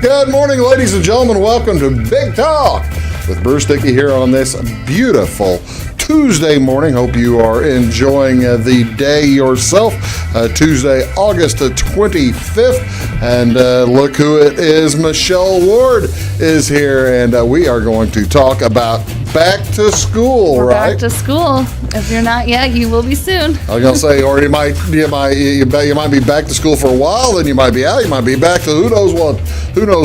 Good morning, ladies and gentlemen. Welcome to Big Talk with Bruce Dickey here on this beautiful Tuesday morning. Hope you are enjoying the day yourself. Tuesday, August 25th. And look who it is. Michelle Ward is here, and we are going to talk about back to school, We're right? Back to school. If you're not yet, you will be soon. I was gonna say, or you might be back to school for a while, then you might be out. You might be back to who knows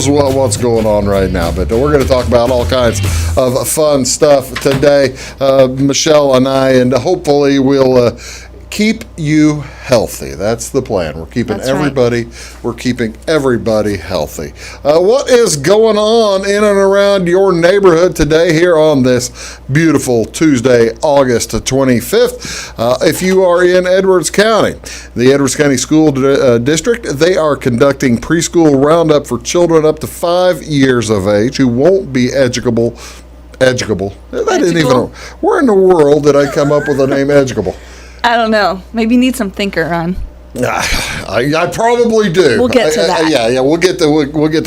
what's going on right now. But we're going to talk about all kinds of fun stuff today, Michelle and I, and hopefully we'll keep you healthy. That's the plan. We're keeping everybody healthy. What is going on in and around your neighborhood today here on this beautiful Tuesday, August 25th? If you are in Edwards County, the Edwards County School District, they are conducting preschool roundup for children up to 5 years of age who won't be educable. Where in the world did I come up with the name educable? I don't know. Maybe you need some thinker on. I probably do. We'll get to that. Yeah. We'll get to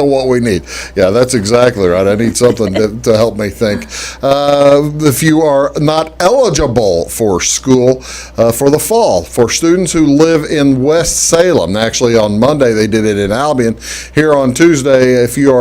what we need. Yeah, that's exactly right. I need something to help me think. If you are not eligible for school for the fall, for students who live in West Salem, actually on Monday they did it in Albion. Here on Tuesday, if you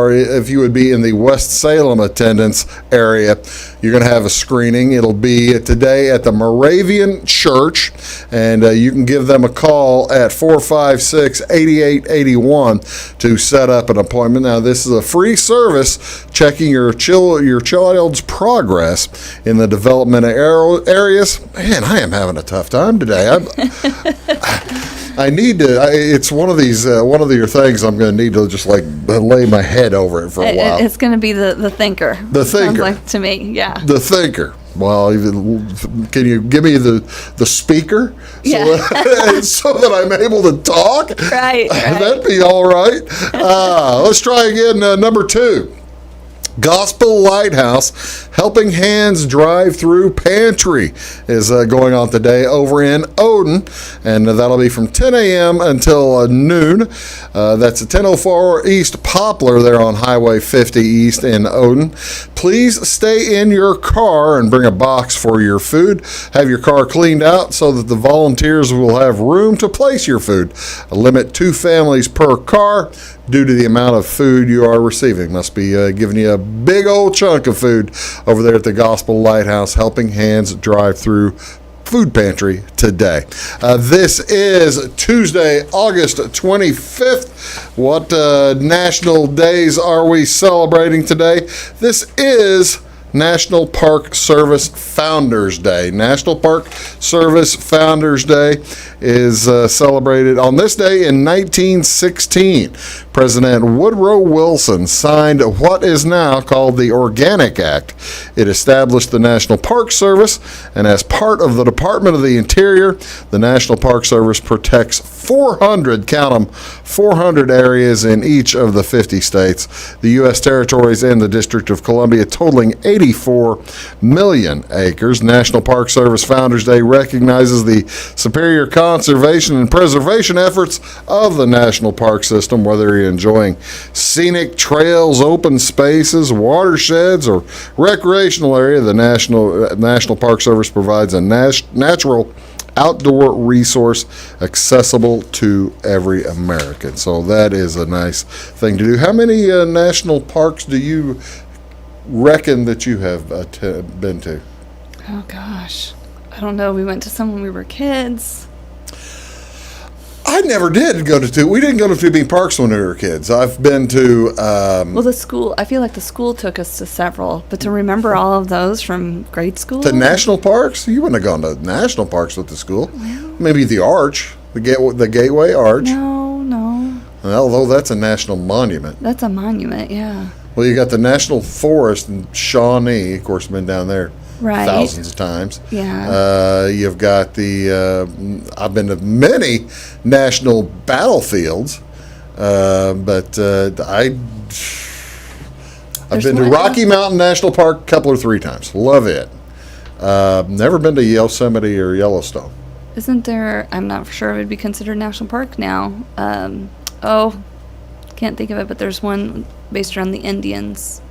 would be in the West Salem attendance area, you're going to have a screening. It'll be today at the Moravian Church, and you can give them a call at 456-8881 to set up an appointment. Now, this is a free service checking your child's progress in the development areas. Man, I am having a tough time today. I need to. It's one of your things. I'm going to need to just like lay my head over it for a while. It's going to be the thinker. The thinker. Sounds like to me, yeah. The thinker. Well, can you give me the speaker so that I'm able to talk? Right. That'd be all right. Let's try again. Number 2. Gospel Lighthouse Helping Hands Drive-Through Pantry is going on today over in Odin, and that'll be from 10 a.m. until noon. That's at 1004 East Poplar there on Highway 50 East in Odin. Please stay in your car and bring a box for your food. Have your car cleaned out so that the volunteers will have room to place your food. Limit 2 families per car due to the amount of food you are receiving. Must be giving you a big old chunk of food over there at the Gospel Lighthouse Helping Hands Drive-Through Food Pantry today. This is Tuesday, August 25th. What national days are we celebrating today? This is National Park Service Founders Day. National Park Service Founders Day is celebrated on this day in 1916. President Woodrow Wilson signed what is now called the Organic Act. It established the National Park Service, and as part of the Department of the Interior, the National Park Service protects 400 areas in each of the 50 states, the U.S. territories, and the District of Columbia, totaling 84 million acres. National Park Service Founders Day recognizes the superior conservation and preservation efforts of the National Park System, whether you're enjoying scenic trails, open spaces, watersheds, or recreational area. The National Park Service provides a natural outdoor resource accessible to every American. So that is a nice thing to do. How many national parks do you reckon that you have been to? Oh, gosh. I don't know. We went to some when we were kids. I never did go to two. We didn't go to too many parks when we were kids. I've been to... well, the school, I feel like the school took us to several, but to remember all of those from grade school? To national parks? You wouldn't have gone to national parks with the school. Well, maybe the Arch, the Gateway Arch. No. Although that's a national monument. That's a monument, yeah. Well, you got the National Forest in Shawnee. Of course, been down there thousands of times. Yeah. You've got I've been to many national battlefields, but I've been to Rocky Mountain National Park a couple or 3 times. Love it. Never been to Yosemite or Yellowstone. Isn't there, I'm not sure it would be considered national park now. Can't think of it, but there's one based around the Indians.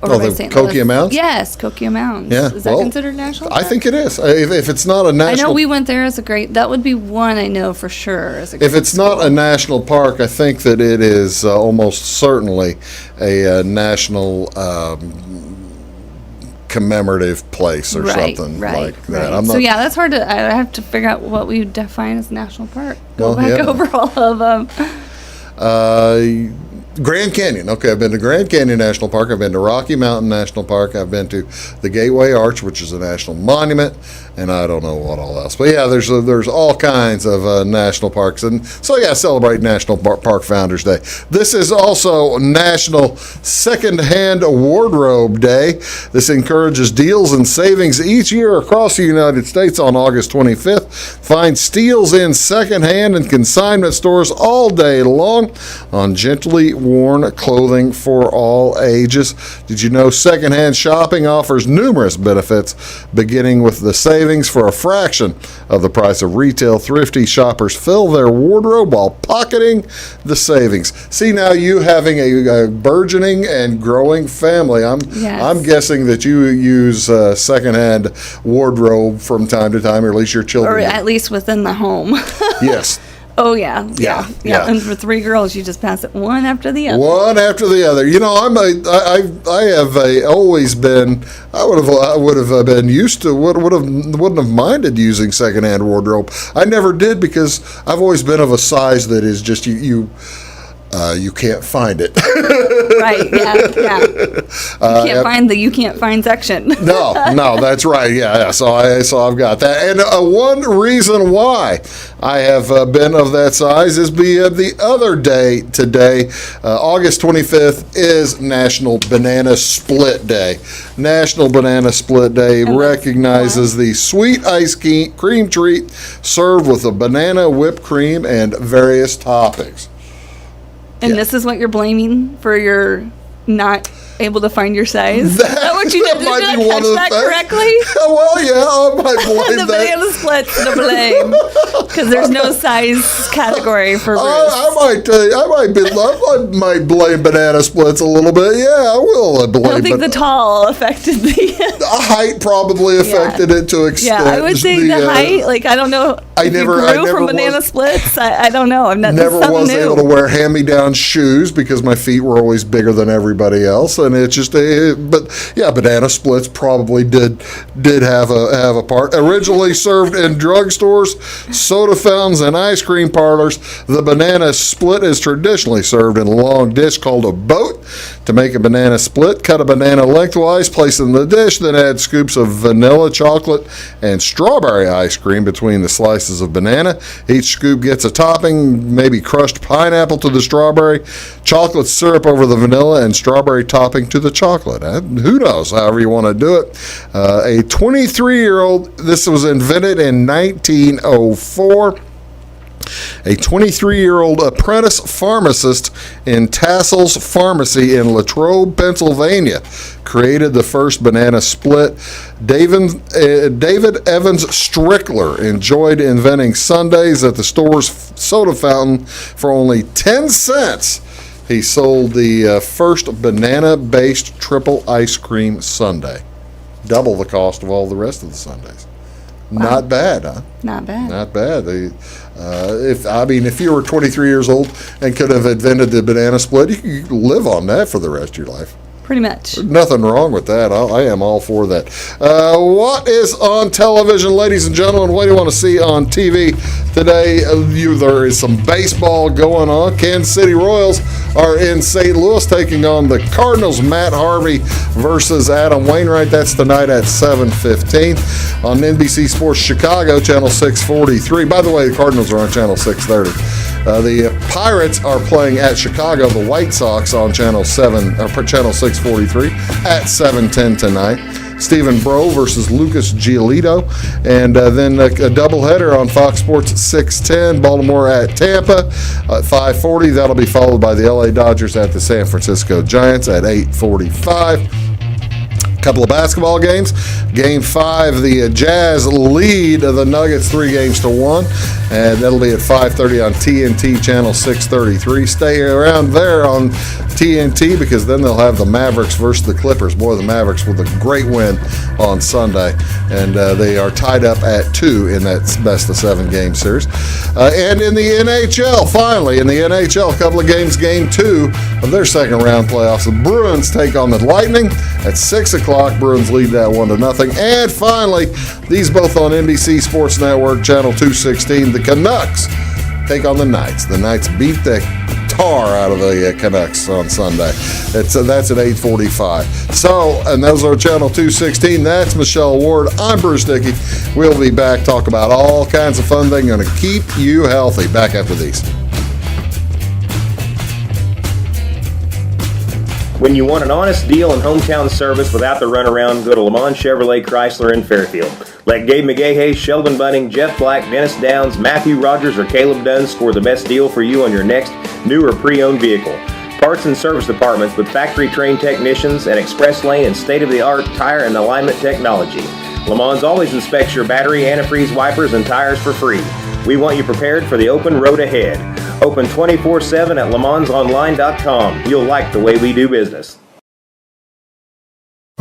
Oh, the Coquia Mounds? Yes, Coquia Mounds. Yeah. Is that considered national park? I think it is. If it's not a national... I know we went there as a great... That would be one I know for sure. As a If it's not a national park, I think that it is almost certainly a national commemorative place or something like that. So yeah, that's hard to... I have to figure out what we define as national park. Go back over all of them. Grand Canyon. Okay, I've been to Grand Canyon National Park. I've been to Rocky Mountain National Park. I've been to the Gateway Arch, which is a national monument, and I don't know what all else. But yeah, there's all kinds of national parks, and so yeah, celebrate National Park Founders Day. This is also National Secondhand Wardrobe Day. This encourages deals and savings each year across the United States on August 25th. Find steals in secondhand and consignment stores all day long on gently worn clothing for all ages. Did you know secondhand shopping offers numerous benefits, beginning with the savings for a fraction of the price of retail? Thrifty shoppers fill their wardrobe while pocketing the savings. See, now you having a burgeoning and growing family, I'm guessing that you use secondhand wardrobe from time to time, or at least your children. Or at least within the home. Yes. Oh, yeah. And for 3 girls, you just pass it one after the other. One after the other. You know, I would have been used to, wouldn't have minded using secondhand wardrobe. I never did, because I've always been of a size that is just you can't find it. Right, yeah. You can't find section. No, that's right. Yeah. So I've got that. And one reason why I have been of that size is the other day today, August 25th, is National Banana Split Day. National Banana Split Day recognizes the sweet ice cream treat served with a banana, whipped cream, and various toppings. And this is what you're blaming for your not able to find your size? Is that what you did? Did I catch that correctly? Well, yeah, I might blame the banana split's to blame, because there's no size category for Bruce. I might blame banana splits a little bit. Yeah, I will blame. I don't think the tall affected the height. Probably affected it to extent. Yeah, I would say the height. Like, I don't know. I never grew from banana splits. I don't know. I'm not. Never was able to wear hand-me-down shoes because my feet were always bigger than everybody else, and it's just but yeah, banana splits probably did have a part. Originally served in drugstores, soda fountains, and ice cream parlors, the banana split is traditionally served in a long dish called a boat. To make a banana split, cut a banana lengthwise, place it in the dish, then add scoops of vanilla, chocolate, and strawberry ice cream between the slices of banana. Each scoop gets a topping, maybe crushed pineapple to the strawberry, chocolate syrup over the vanilla, and strawberry topping to the chocolate. Who knows, however you want to do it. A 23-year-old, this was invented in 1904. A 23-year-old apprentice pharmacist in Tassel's Pharmacy in Latrobe, Pennsylvania, created the first banana split. David Evans Strickler enjoyed inventing sundaes at the store's soda fountain for only 10 cents. He sold the first banana-based triple ice cream sundae. Double the cost of all the rest of the sundaes. Wow. Not bad, huh? Not bad. Not bad. If you were 23 years old and could have invented the banana split, you could live on that for the rest of your life. Pretty much. There's nothing wrong with that. I am all for that. What is on television, ladies and gentlemen? What do you want to see on TV today? There is some baseball going on. Kansas City Royals are in St. Louis taking on the Cardinals. Matt Harvey versus Adam Wainwright. That's tonight at 7:15 on NBC Sports Chicago, Channel 643. By the way, the Cardinals are on Channel 630. The Pirates are playing at Chicago, the White Sox on Channel 643 at 7:10 tonight. Stephen Breaux versus Lucas Giolito, and then a doubleheader on Fox Sports at 6:10. Baltimore at Tampa at 5:40. That'll be followed by the LA Dodgers at the San Francisco Giants at 8:45. Couple of basketball games. Game 5, the Jazz lead the Nuggets 3-1, and that'll be at 5:30 on TNT channel 633. Stay around there on TNT because then they'll have the Mavericks versus the Clippers. Boy, the Mavericks with a great win on Sunday, and they are tied up at 2 in that best-of-7 game series. And in the NHL, finally, in the NHL, a couple of games, Game 2 of their second-round playoffs. The Bruins take on the Lightning at 6 o'clock. Bruins lead that 1-0. And finally, these both on NBC Sports Network, Channel 216, the Canucks take on the Knights. The Knights beat the tar out of the Canucks on Sunday. That's at 8:45. So, and those are Channel 216. That's Michelle Ward. I'm Bruce Dickey. We'll be back, talk about all kinds of fun things going to keep you healthy. Back after these. When you want an honest deal and hometown service without the runaround, go to Lamont Chevrolet Chrysler in Fairfield. Let Gabe McGahey, Sheldon Bunning, Jeff Black, Dennis Downs, Matthew Rogers, or Caleb Dunn score the best deal for you on your next new or pre-owned vehicle. Parts and service departments with factory-trained technicians and express lane and state-of-the-art tire and alignment technology. Lamont always inspects your battery, antifreeze, wipers, and tires for free. We want you prepared for the open road ahead. Open 24/7 at LeMansOnline.com. You'll like the way we do business.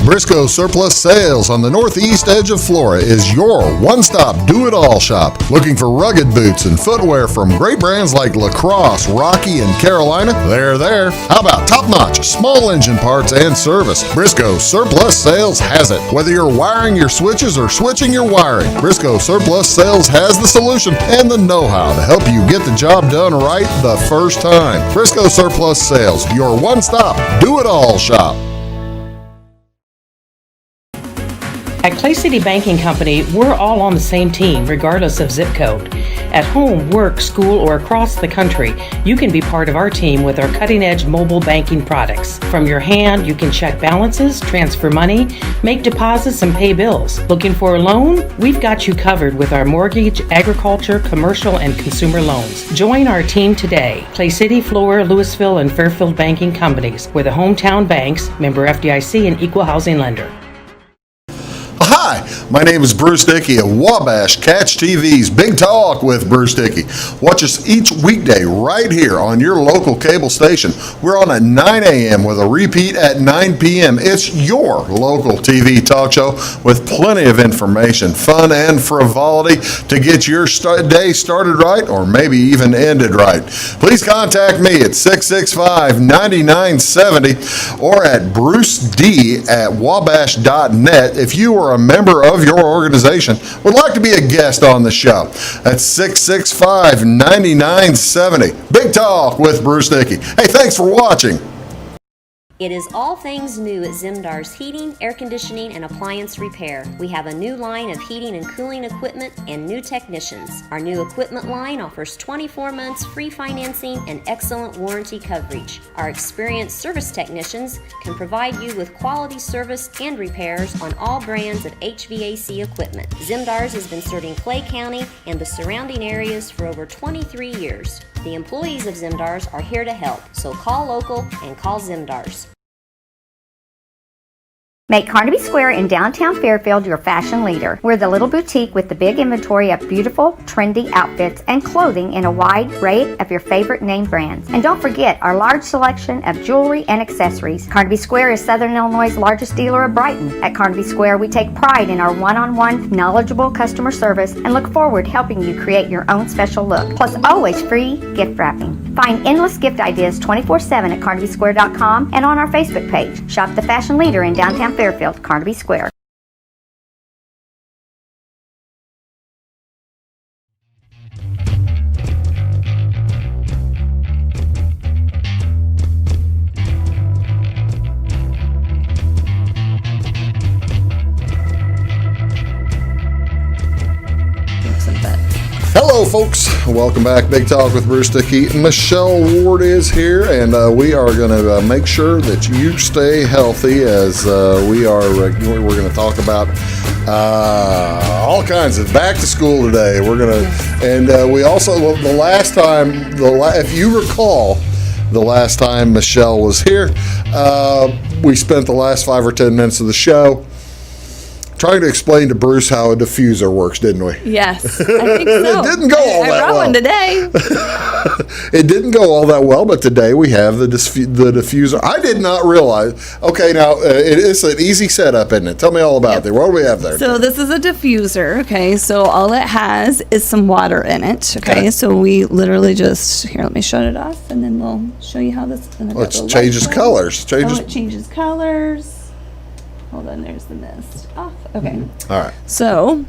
Briscoe Surplus Sales on the northeast edge of Flora is your one-stop do-it-all shop. Looking for rugged boots and footwear from great brands like Lacrosse, Rocky, and Carolina? They're there. How about top-notch small engine parts and service? Briscoe Surplus Sales has it. Whether you're wiring your switches or switching your wiring, Briscoe Surplus Sales has the solution and the know-how to help you get the job done right the first time. Briscoe Surplus Sales, your one-stop do-it-all shop. At Clay City Banking Company, we're all on the same team, regardless of zip code. At home, work, school, or across the country, you can be part of our team with our cutting-edge mobile banking products. From your hand, you can check balances, transfer money, make deposits, and pay bills. Looking for a loan? We've got you covered with our mortgage, agriculture, commercial, and consumer loans. Join our team today. Clay City, Flora, Louisville, and Fairfield Banking Companies. We're the hometown banks, member FDIC, and equal housing lender. Hi, my name is Bruce Dickey of Wabash Catch TV's Big Talk with Bruce Dickey. Watch us each weekday right here on your local cable station. We're on at 9 a.m. with a repeat at 9 p.m. It's your local TV talk show with plenty of information, fun, and frivolity to get your day started right or maybe even ended right. Please contact me at 665-9970 or at bruced@wabash.net if you are a member of your organization would like to be a guest on the show. That's 665-9970. Big Talk with Bruce Dickey. Hey, thanks for watching. It is all things new at Zimdar's Heating, Air Conditioning, and Appliance Repair. We have a new line of heating and cooling equipment and new technicians. Our new equipment line offers 24 months free financing and excellent warranty coverage. Our experienced service technicians can provide you with quality service and repairs on all brands of HVAC equipment. Zimdar's has been serving Clay County and the surrounding areas for over 23 years. The employees of Zimdar's are here to help, so call local and call Zimdar's. Make Carnaby Square in downtown Fairfield your fashion leader. We're the little boutique with the big inventory of beautiful, trendy outfits and clothing in a wide array of your favorite name brands. And don't forget our large selection of jewelry and accessories. Carnaby Square is Southern Illinois' largest dealer of Brighton. At Carnaby Square, we take pride in our one-on-one, knowledgeable customer service and look forward to helping you create your own special look. Plus, always free gift wrapping. Find endless gift ideas 24/7 at CarnabySquare.com and on our Facebook page. Shop the fashion leader in downtown Fairfield, Carnaby Square. Hello, folks. Welcome back. Big Talk with Bruce Dickey. Michelle Ward is here, and we are going to make sure that you stay healthy as we're going to talk about all kinds of back to school today. We're going to, and we also, the last time, if you recall, the last time Michelle was here. We spent the last 5 or 10 minutes of the show trying to explain to Bruce how a diffuser works, didn't we? Yes, I think so. It didn't go all that well. I brought one today. It didn't go all that well, but today we have the diffuser. I did not realize. Okay, now it's an easy setup, isn't it? Tell me all about it. What do we have there? So this is a diffuser. Okay, so all it has is some water in it. Okay, so we literally just here. Let me shut it off, and then we'll show you how this is going to go. It changes colors. It changes colors. Hold on, there's the mist off. Okay. All right. So,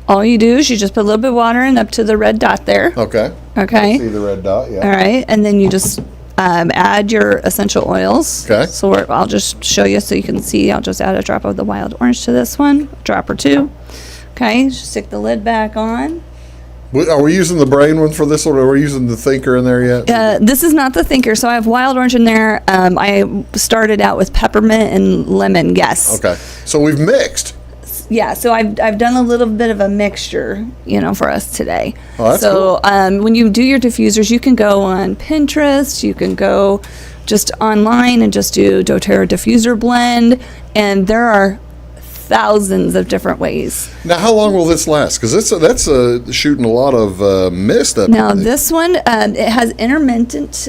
all you do is you just put a little bit of water in up to the red dot there. Okay. Okay. See the red dot, yeah. All right, and then you just add your essential oils. Okay. So I'll just show you so you can see. I'll just add a drop of the wild orange to this one, a drop or two. Okay, just stick the lid back on. Are we using the brain one for this one, or are we using the thinker in there yet? This is not the thinker, so I have wild orange in there. I started out with peppermint and lemon, yes. Okay, so we've mixed. Yeah, so I've done a little bit of a mixture, for us today. Oh, that's cool. So when you do your diffusers, you can go on Pinterest, you can go just online and just do doTERRA diffuser blend, and there are thousands of different ways. Now, how long will this last? Because that's shooting a lot of mist up. Now, this one, it has intermittent.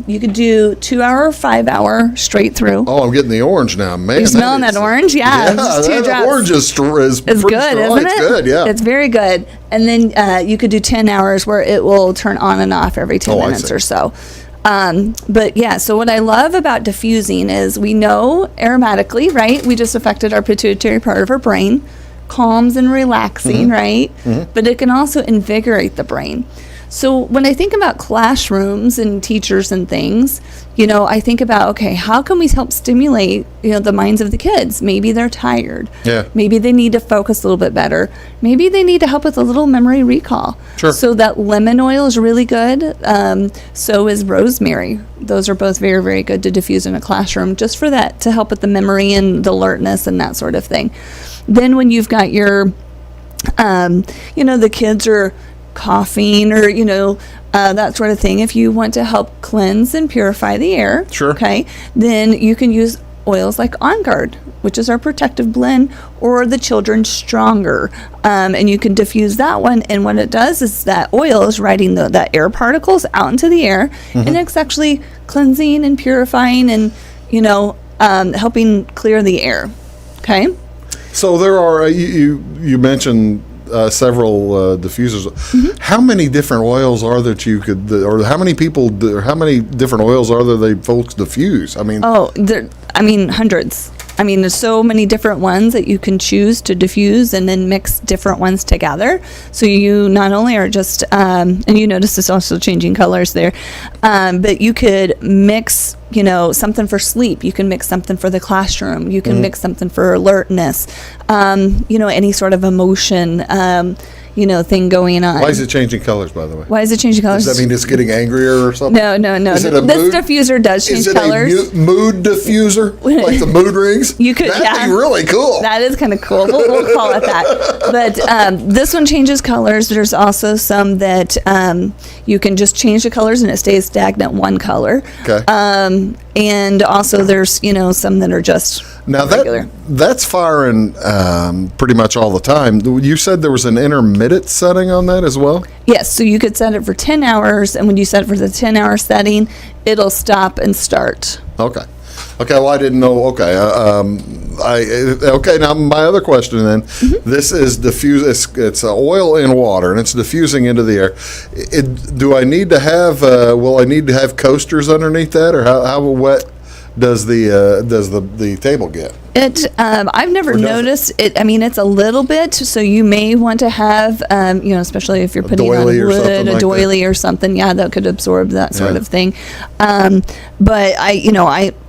You could do 2 hour, 5 hour straight through. Oh, I'm getting the orange now, man. You smelling that orange? Yeah, just 2 drops. Orange is it's good, strong. isn't it? It's good, yeah. It's very good. And then you could do 10 hours where it will turn on and off every 10 minutes or so. But yeah, so what I love about diffusing is we know aromatically, right? We just affected our pituitary part of our brain, calms and relaxing, right? But it can also invigorate the brain. So when I think about classrooms and teachers and things, I think about, okay, how can we help stimulate, the minds of the kids? Maybe they're tired. Yeah. Maybe they need to focus a little bit better. Maybe they need to help with a little memory recall. Sure. So that lemon oil is really good. So is rosemary. Those are both very, very good to diffuse in a classroom just for that, to help with the memory and the alertness and that sort of thing. Then when you've got your, the kids are coughing or that sort of thing, if you want to help cleanse and purify the air, sure, okay, then you can use oils like On Guard, which is our protective blend, or the Children's Stronger, and you can diffuse that one. And what it does is that oil is riding that air particles out into the air, and it's actually cleansing and purifying and helping clear the air. Okay. So there are you mentioned several diffusers. How many different oils are that you could, or how many different oils are there they folks diffuse? I mean, hundreds. There's so many different ones that you can choose to diffuse and then mix different ones together. So you not only are just, and you notice it's also changing colors there, but you could mix, something for sleep. You can mix something for the classroom. You can mix something for alertness, any sort of emotion, thing going on. Why is it changing colors, by the way? Why is it changing colors? Does that mean it's getting angrier or something? No. Is it a this mood? diffuser does change colors. Is it a mood diffuser? Like the mood rings? You could, That'd be really cool. That is kind of cool. We'll call it that. But this one changes colors. There's also some that you can just change the colors and it stays stagnant one color. Okay. And also there's, some that are just now regular. That's firing pretty much all the time. You said there was an intermittent setting on that as well? Yes, so you could set it for 10 hours, and when you set it for the 10-hour setting, it'll stop and start. Okay. Well, I didn't know. Okay. Now my other question then, this is diffuse. It's oil in water, and it's diffusing into the air. Do I need to have? Will I need to have coasters underneath that, or how wet does the table get? I've never noticed it. It's a little bit, so you may want to have, especially if you're putting on wood, a doily or something, that could absorb that sort of thing. But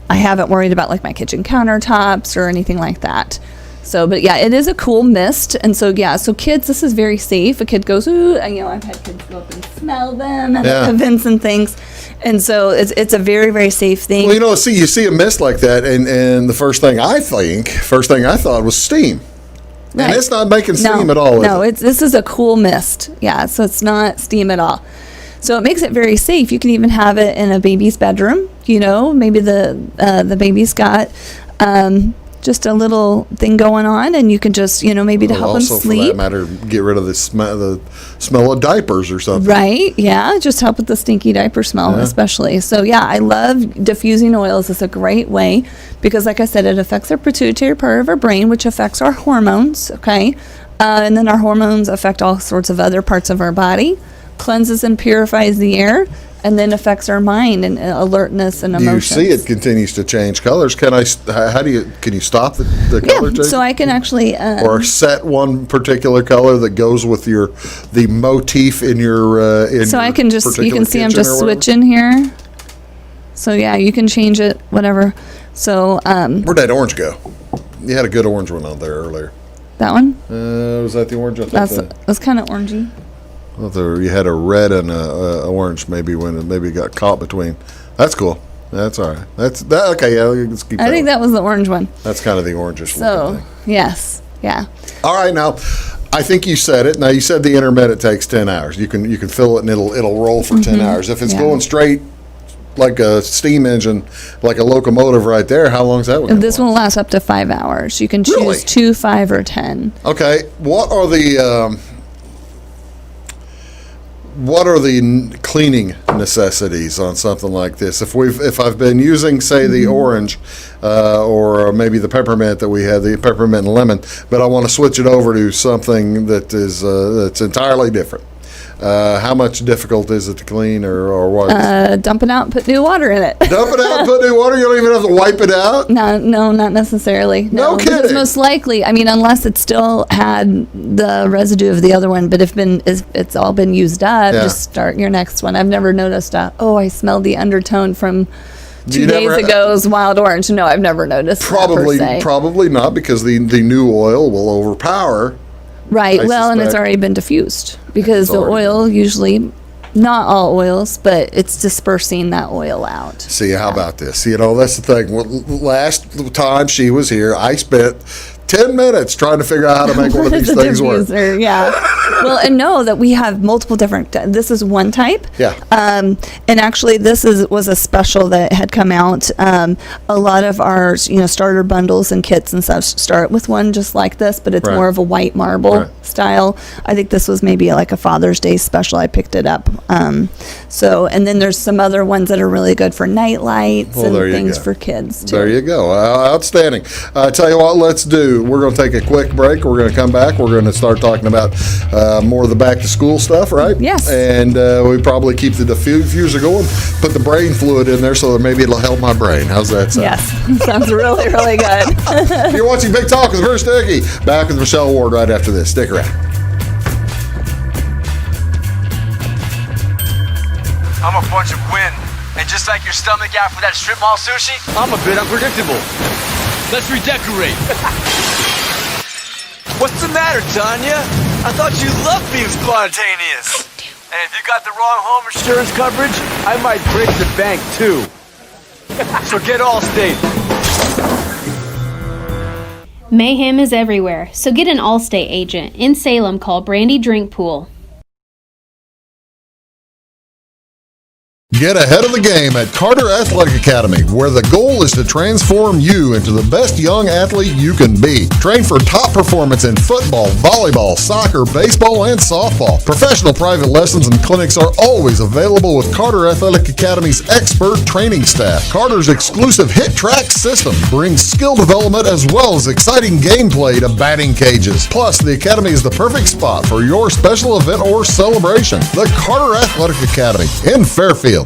I haven't worried about like my kitchen countertops or anything like that. So, but yeah, it is a cool mist. And so, so kids, this is very safe. A kid goes, ooh, I've had kids go up and smell them at events and things. And so it's a very, very safe thing. Well, you see a mist like that, and the first thing I thought was steam. Right. And it's not making steam at all. No, this is a cool mist. Yeah, so it's not steam at all. So it makes it very safe. You can even have it in a baby's bedroom. Maybe the baby's got just a little thing going on, and you can just, maybe to help them sleep. For that matter, get rid of the smell of diapers or something. Right, yeah, just help with the stinky diaper smell, especially. So, yeah, I love diffusing oils. It's a great way because, like I said, it affects our pituitary part of our brain, which affects our hormones, okay? And then our hormones affect all sorts of other parts of our body, cleanses and purifies the air, and then affects our mind and alertness and emotions. You see it continues to change colors. Can you stop the color change? So I can actually... or set one particular color that goes with the motif in your so I can just, you can see I'm just switching here. So yeah, you can change it, whatever. So... where'd that orange go? You had a good orange one on there earlier. That one? Was that the orange? That's kind of orangey. I thought you had a red and a orange maybe it got caught between. That's cool. That's all right. Okay, yeah, let's keep that. I think that was the orange one. That's kind of the orangish one. thing. Yes. Yeah. All right, now I think you said it. Now you said the intermittent takes 10 hours. You can fill it and it'll roll for 10 hours. If it's going straight like a steam engine, like a locomotive right there, how long is that one? This will last up to 5 hours. You can choose 2, 5, or 10. Okay. What are the cleaning necessities on something like this? If I've been using, say, the orange or maybe the peppermint that we had, the peppermint and lemon, but I want to switch it over to something that is that's entirely different. How much difficult is it to clean or what? Dump it out and put new water in it. Dump it out and put new water? You don't even have to wipe it out? No, not necessarily. No kidding. Because most likely, unless it still had the residue of the other one, but if it's all been used up, just start your next one. I've never noticed, I smelled the undertone from 2 days ago's wild orange. No, I've never noticed that, Probably not, because the new oil will overpower. Right. And it's already been diffused because the oil usually, not all oils, but it's dispersing that oil out. See, how about this? That's the thing. Well, last time she was here, I spent 10 minutes trying to figure out how to make one of these things work. Yeah. Well, and know that we have multiple different. This is one type. Yeah. And actually, was a special that had come out. A lot of our starter bundles and kits and stuff start with one just like this, but it's more of a white marble style. I think this was maybe like a Father's Day special. I picked it up. And then there's some other ones that are really good for night lights and things for kids too. There you go. Outstanding. Tell you what, let's do. We're going to take a quick break. We're going to come back. We're going to start talking about more of the back to school stuff, right? Yes. And we probably keep the diffuser going. Put the brain fluid in there so that maybe it'll help my brain. How's that sound? Yes. Sounds really, really good. You're watching Big Talk with Bruce Dickey. Back with Michelle Ward right after this. Stick around. I'm a bunch of wind. And just like your stomach after that strip mall sushi, I'm a bit unpredictable. Let's redecorate. What's the matter, Tanya? I thought you loved being spontaneous. And if you got the wrong home insurance coverage, I might break the bank too. So get Allstate. Mayhem is everywhere, so get an Allstate agent. In Salem, call Brandy Drinkpool. Get ahead of the game at Carter Athletic Academy, where the goal is to transform you into the best young athlete you can be. Train for top performance in football, volleyball, soccer, baseball, and softball. Professional private lessons and clinics are always available with Carter Athletic Academy's expert training staff. Carter's exclusive Hit Track system brings skill development as well as exciting gameplay to batting cages. Plus, the Academy is the perfect spot for your special event or celebration. The Carter Athletic Academy in Fairfield.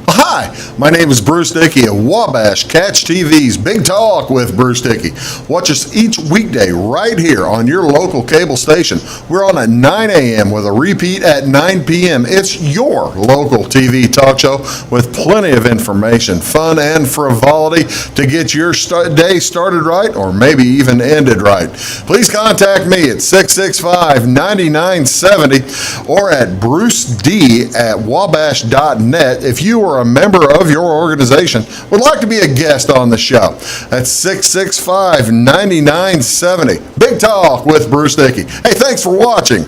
Hi, my name is Bruce Dickey of Wabash Catch TV's Big Talk with Bruce Dickey. Watch us each weekday right here on your local cable station. We're on at 9 a.m. with a repeat at 9 p.m. It's your local TV talk show with plenty of information, fun, and frivolity to get your day started right or maybe even ended right. Please contact me at 665-9970 or at bruced@wabash.net if you are a member of your organization would like to be a guest on the show. That's 665-9970. Big Talk with Bruce Dickey. Hey, thanks for watching.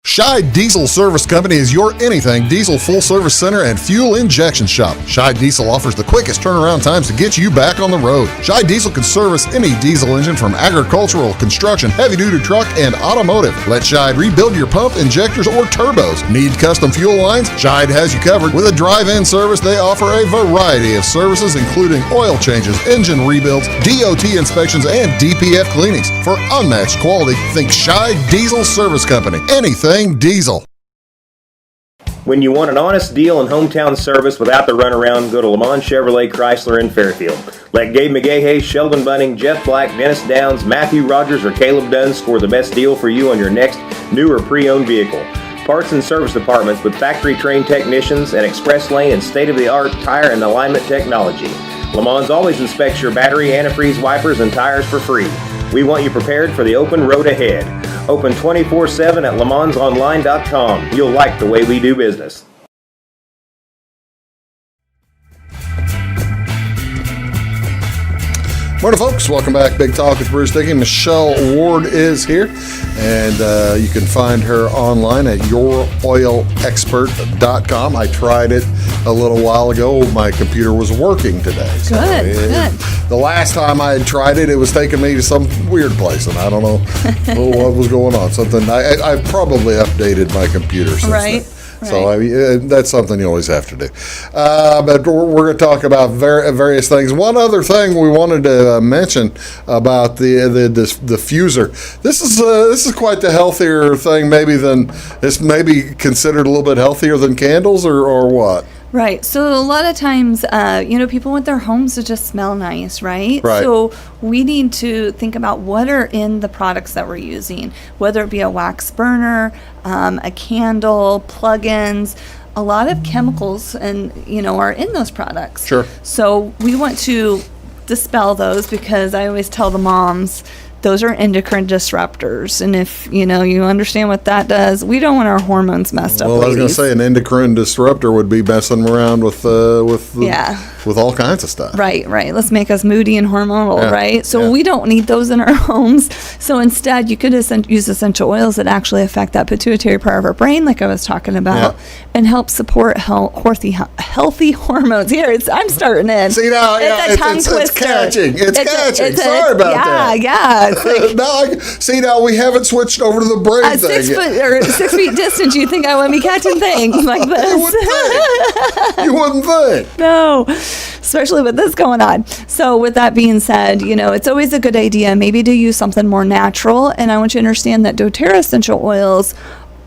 Scheid Diesel Service Company is your anything diesel full service center and fuel injection shop. Scheid Diesel offers the quickest turnaround times to get you back on the road. Scheid Diesel can service any diesel engine from agricultural, construction, heavy-duty truck, and automotive. Let Scheid rebuild your pump, injectors, or turbos. Need custom fuel lines? Scheid has you covered. With a drive-in service, they offer a variety of services, including oil changes, engine rebuilds, DOT inspections, and DPF cleanings. For unmatched quality, think Scheid Diesel Service Company. Anything diesel. When you want an honest deal and hometown service without the runaround, go to Lamont Chevrolet Chrysler in Fairfield. Let Gabe McGahey, Sheldon Bunning, Jeff Black, Dennis Downs, Matthew Rogers, or Caleb Dunn score the best deal for you on your next new or pre-owned vehicle. Parts and service departments with factory-trained technicians and express lane and state-of-the-art tire and alignment technology. Lamont's always inspects your battery, antifreeze, wipers, and tires for free. We want you prepared for the open road ahead. Open 24/7 at LeMansOnline.com. You'll like the way we do business. Morning, folks. Welcome back. Big Talk with Bruce Dickey. Michelle Ward is here, and you can find her online at YourOilExpert.com. I tried it a little while ago. My computer was working today. So Good. The last time I had tried it, it was taking me to some weird place, and I don't know what was going on. Something I've probably updated my computer since Right. then. So that's something you always have to do. But we're going to talk about various things. One other thing we wanted to mention about the diffuser. This is quite the healthier thing, maybe maybe considered a little bit healthier than candles, or what? Right. So a lot of times, people want their homes to just smell nice, right? Right. So we need to think about what are in the products that we're using, whether it be a wax burner, a candle, plug-ins. A lot of chemicals are in those products. Sure. So we want to dispel those, because I always tell the moms, those are endocrine disruptors, and if you understand what that does, we don't want our hormones messed up. Well, I was going to say an endocrine disruptor would be messing around with all kinds of stuff. Right. Let's make us moody and hormonal, right? So we don't need those in our homes. So instead, you could use essential oils that actually affect that pituitary part of our brain, like I was talking about, and help support healthy hormones. Here, I'm starting in. See now, it's a tongue twister. It's catching. Sorry about that. Yeah. It's like, now we haven't switched over to the brain thing. 6 feet distance, you think I want to be catching things like this? You wouldn't think. No, especially with this going on. So with that being said, it's always a good idea maybe to use something more natural. And I want you to understand that doTERRA essential oils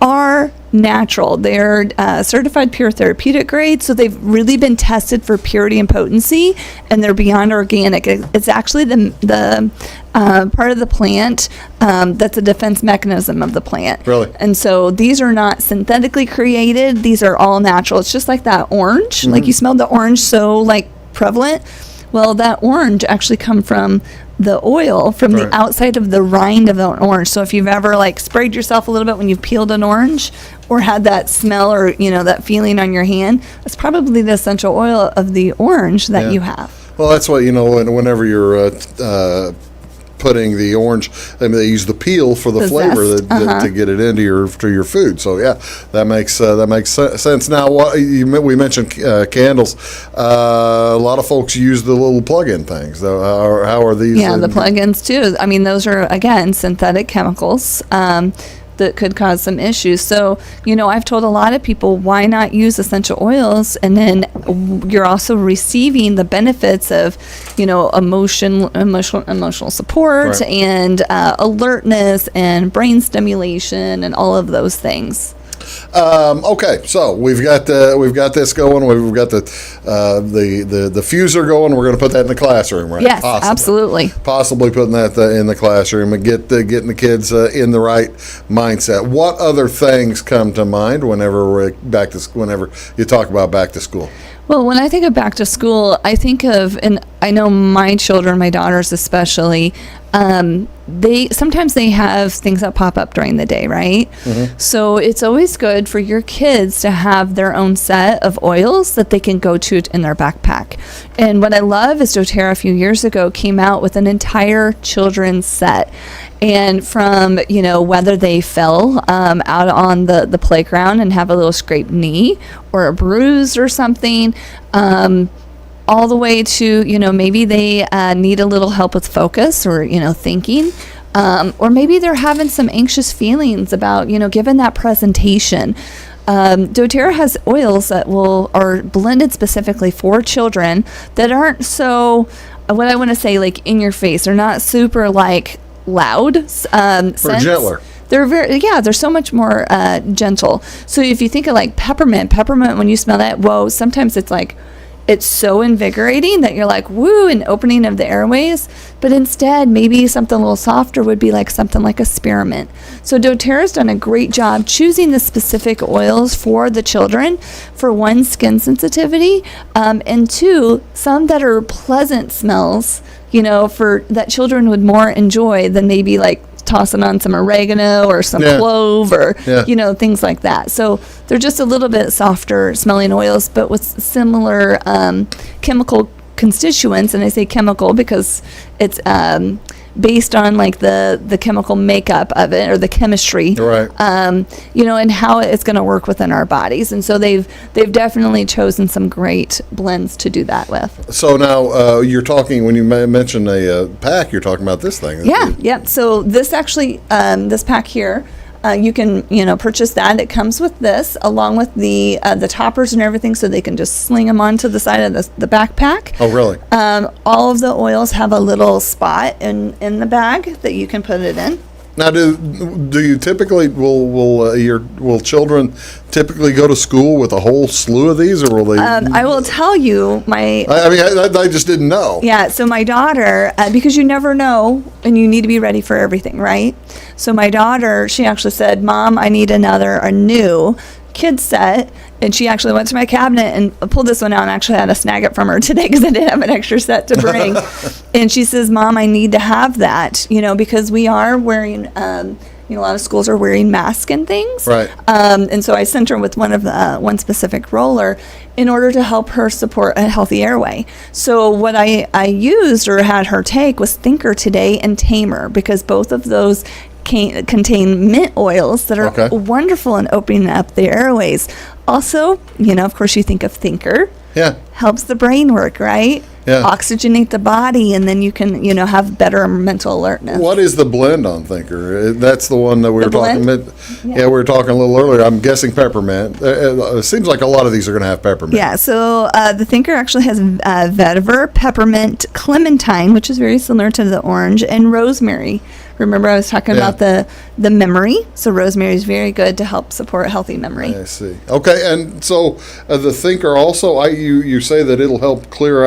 are natural. They're certified pure therapeutic grade, so they've really been tested for purity and potency, and they're beyond organic. It's actually the part of the plant that's a defense mechanism of the plant. Really? And so these are not synthetically created. These are all natural. It's just like that orange. Mm-hmm. Like you smelled the orange so prevalent. Well, that orange actually come from the oil from the outside of the rind of the orange. So if you've ever sprayed yourself a little bit when you've peeled an orange, or had that smell or that feeling on your hand, it's probably the essential oil of the orange that you have. Well, that's what whenever you're putting the orange, they use the peel for the flavor to get it into your food. So that makes sense. Now, we mentioned candles. A lot of folks use the little plug-in things. How are these? Yeah, the plug-ins too. I mean, those are again synthetic chemicals. That could cause some issues. So, I've told a lot of people, why not use essential oils? And then you're also receiving the benefits of, emotional support and alertness and brain stimulation and all of those things. Okay, so we've got this going. We've got the diffuser going. We're going to put that in the classroom, right? Yes, absolutely. Possibly putting that in the classroom and getting the kids in the right mindset. What other things come to mind whenever you talk about back to school? Well, when I think of back to school, I think of, and I know my children, my daughters especially, sometimes they have things that pop up during the day, right? So it's always good for your kids to have their own set of oils that they can go to in their backpack. And what I love is doTERRA a few years ago came out with an entire children's set. And from, whether they fell out on the playground and have a little scraped knee or a bruise or something, all the way to, maybe they need a little help with focus or, thinking. Or maybe they're having some anxious feelings about, given that presentation. doTERRA has oils that are blended specifically for children that aren't so, what I want to say, like in your face. They're not super like loud. Or gentler. They're so much more gentle. So if you think of like peppermint, when you smell that, whoa, sometimes it's so invigorating that you're like, woo, an opening of the airways. But instead, maybe something a little softer would be like something like a spearmint. So doTERRA's done a great job choosing the specific oils for the children, for one, skin sensitivity, and two, some that are pleasant smells, for that children would more enjoy than maybe like tossing on some oregano or some clove or things like that. So they're just a little bit softer smelling oils, but with similar chemical constituents. And I say chemical because it's based on like the chemical makeup of it or the chemistry, right? And how it's going to work within our bodies. And so they've definitely chosen some great blends to do that with. So now you're talking, when you mention a pack, you're talking about this thing. Yeah. So this actually, this pack here, you can purchase that. It comes with this along with the toppers and everything, so they can just sling them onto the side of the backpack. Oh, really? All of the oils have a little spot in the bag that you can put it in. Now, do you typically will children typically go to school with a whole slew of these, or will they? I will tell you, I just didn't know. Yeah, so my daughter, because you never know, and you need to be ready for everything, right? So my daughter, she actually said, "Mom, I need a new kid set." And she actually went to my cabinet and pulled this one out, and actually had to snag it from her today because I didn't have an extra set to bring. And she says, "Mom, I need to have that, because we are wearing, a lot of schools are wearing masks and things." Right. And so I sent her with one specific roller in order to help her support a healthy airway. So what I used or had her take was Thinker today and Tamer, because both of those contain mint oils that are wonderful in opening up the airways. Also, of course, you think of Thinker. Yeah. Helps the brain work, right? Yeah. Oxygenate the body, and then you can, have better mental alertness. What is the blend on Thinker? That's the one that we were talking about. Yeah, we were talking a little earlier. I'm guessing peppermint. It seems like a lot of these are going to have peppermint. Yeah, so the Thinker actually has vetiver, peppermint, clementine, which is very similar to the orange, and rosemary. Remember, I was talking about the memory. So rosemary is very good to help support healthy memory. I see. Okay, and so the Thinker also, you say that it'll help clear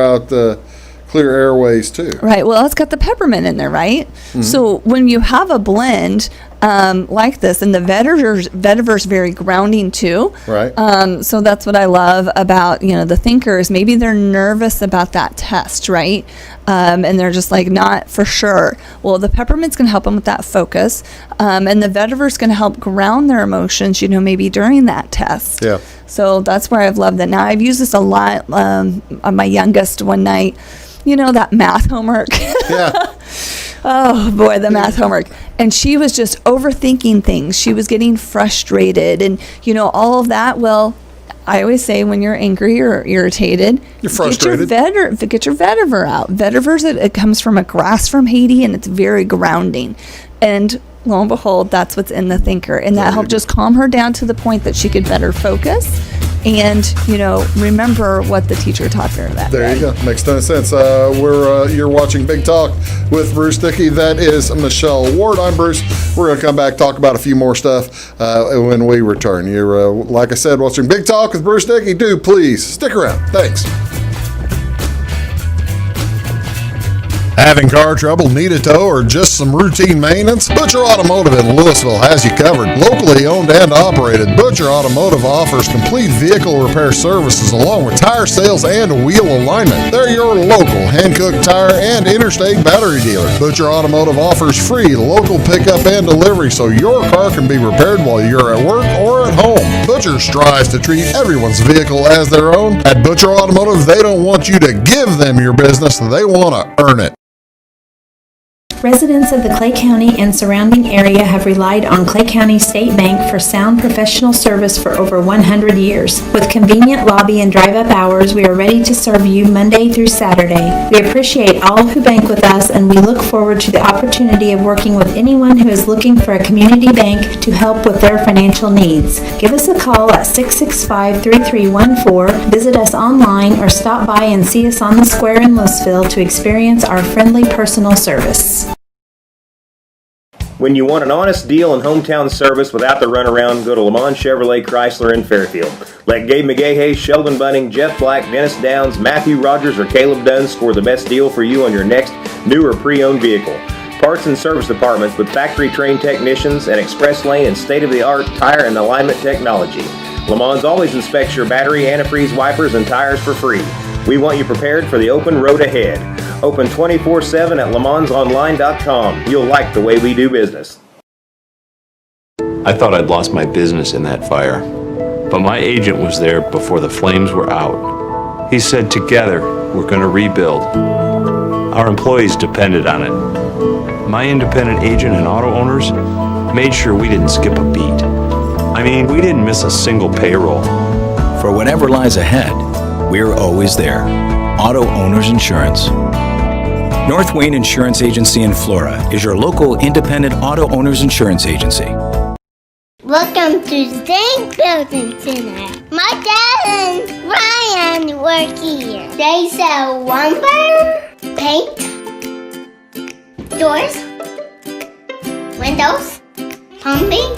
airways too. Right. Well, it's got the peppermint in there, right? Mm-hmm. So when you have a blend like this, and the vetiver's very grounding too. Right. So that's what I love about the Thinkers. Maybe they're nervous about that test, right? And they're just like not for sure. Well, the peppermint's going to help them with that focus, and the vetiver's going to help ground their emotions. Maybe during that test. Yeah. So that's where I've loved that. Now I've used this a lot on my youngest one night. That math homework. Yeah. Oh boy, the math homework. And she was just overthinking things. She was getting frustrated and, all of that. Well, I always say when you're angry or irritated, you're frustrated. Get your vetiver out. Vetiver, it comes from a grass from Haiti, and it's very grounding. And lo and behold, that's what's in the Thinker. And that helped just calm her down to the point that she could better focus and, remember what the teacher taught her that There day. you go. Makes a ton of sense. You're watching Big Talk with Bruce Dickey. That is Michelle Ward. I'm Bruce. We're going to come back, talk about a few more stuff when we return. You're, like I said, watching Big Talk with Bruce Dickey. Do please stick around. Thanks. Having car trouble, need a tow, or just some routine maintenance? Butcher Automotive in Louisville has you covered. Locally owned and operated, Butcher Automotive offers complete vehicle repair services along with tire sales and wheel alignment. They're your local Hankook tire and interstate battery dealer. Butcher Automotive offers free local pickup and delivery so your car can be repaired while you're at work or at home. Butcher strives to treat everyone's vehicle as their own. At Butcher Automotive, they don't want you to give them your business, they want to earn it. Residents of the Clay County and surrounding area have relied on Clay County State Bank for sound professional service for over 100 years. With convenient lobby and drive-up hours, we are ready to serve you Monday through Saturday. We appreciate all who bank with us, and we look forward to the opportunity of working with anyone who is looking for a community bank to help with their financial needs. Give us a call at 665-3314, visit us online, or stop by and see us on the square in Louisville to experience our friendly personal service. When you want an honest deal and hometown service without the runaround, go to Le Mans Chevrolet Chrysler in Fairfield. Let Gabe McGahey, Sheldon Bunning, Jeff Black, Dennis Downs, Matthew Rogers, or Caleb Dunn score the best deal for you on your next new or pre-owned vehicle. Parts and service departments with factory-trained technicians and express lane and state-of-the-art tire and alignment technology. Le Mans always inspects your battery, antifreeze, wipers, and tires for free. We want you prepared for the open road ahead. Open 24/7 at lemansonline.com. You'll like the way we do business. I thought I'd lost my business in that fire, but my agent was there before the flames were out. He said, together, we're going to rebuild. Our employees depended on it. My independent agent and auto owners made sure we didn't skip a beat. I mean, we didn't miss a single payroll. For whatever lies ahead, we're always there. Auto Owners Insurance. North Wayne Insurance Agency in Flora is your local independent auto owners insurance agency. Welcome to Zinc Building Center. My dad and Ryan work here. They sell lumber, paint, doors, windows, plumbing,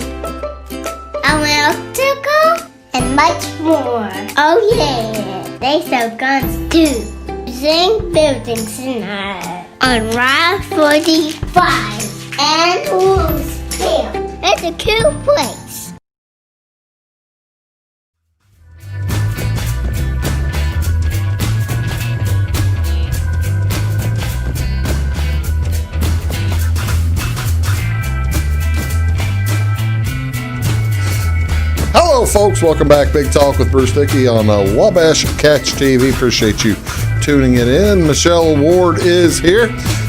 electrical, and much more. Oh yeah, they sell guns too. Zinc Building Center on Route 45 and Louisville. It's a cool place. Hello, folks. Welcome back. Big Talk with Bruce Dickey on Wabash Catch TV. Appreciate you tuning it in. Michelle Ward is here,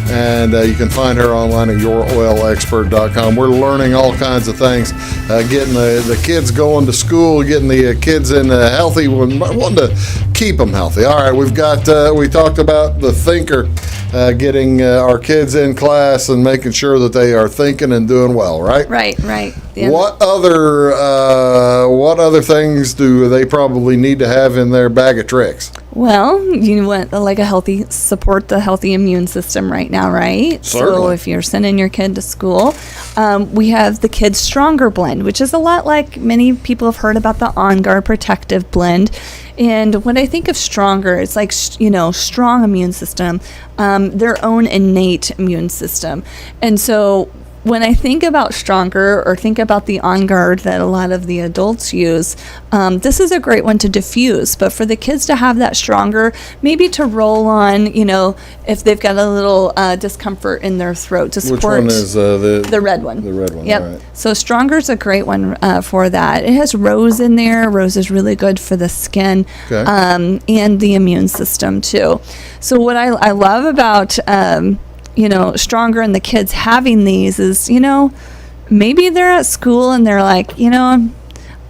and you can find her online at youroilexpert.com. We're learning all kinds of things, getting the kids going to school, getting the kids in healthy, wanting to keep them healthy. All right, we've got, we talked about the thinker, getting our kids in class and making sure that they are thinking and doing well, right? Right. Yeah. What other things do they probably need to have in their bag of tricks? Well, you want like support the healthy immune system right now, right? Certainly. So if you're sending your kid to school, we have the Kids Stronger blend, which is a lot like many people have heard about the On Guard Protective blend. And when I think of stronger, it's like, strong immune system, their own innate immune system. And so when I think about stronger or think about the On Guard that a lot of the adults use, this is a great one to diffuse. But for the kids to have that stronger, maybe to roll on, if they've got a little discomfort in their throat to support. Which one is the red one? The red one. Yep. Right. So Stronger's a great one for that. It has rose in there. Rose is really good for the skin, Okay. and the immune system too. So what I love about Stronger and the kids having these is, maybe they're at school and they're like,